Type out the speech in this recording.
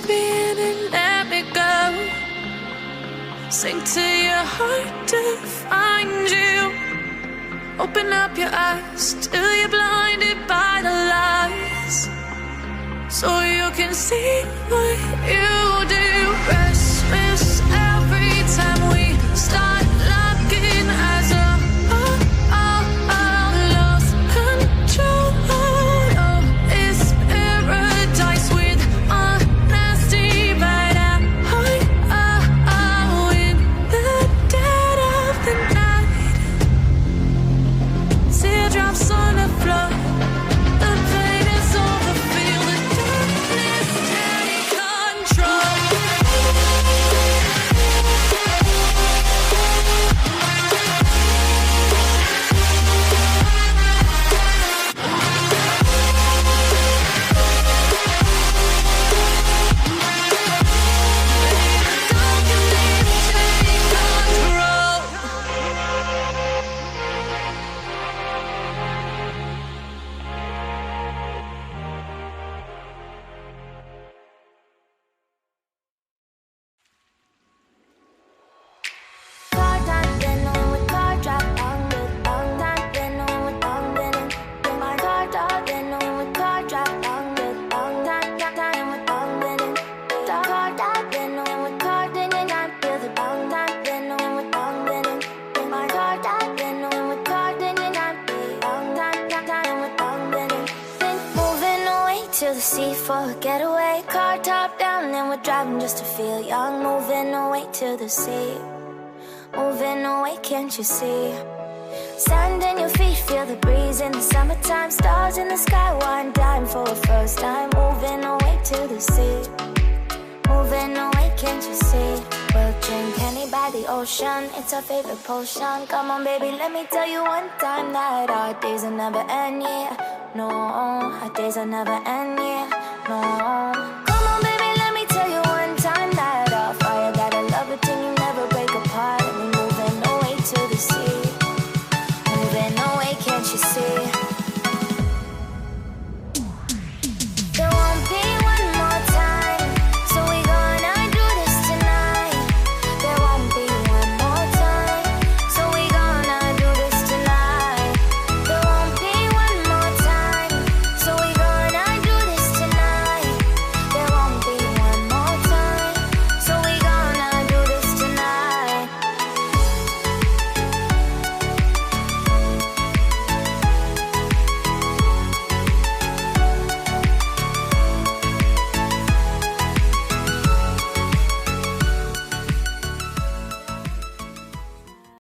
me in and let me go. Sink to your heart to find you. Open up your eyes till you're blinded by the lies, so you can see what you do. Restless every time we start looking as a lost control. Oh, it's paradise with a nasty bite out. In the dead of the night, teardrops on the floor. The pain is over, feel the darkness take control. For a getaway, car top down, and we're driving just to feel young. Moving away to the sea, moving away, can't you see? Sand in your feet, feel the breeze in the summertime. Stars in the sky, one dime for a first time. Moving away to the sea, moving away, can't you see? We'll drink honey by the ocean, it's our favorite potion. Come on baby, let me tell you one time that our days will never end, yeah. No, our days will never end, yeah. No.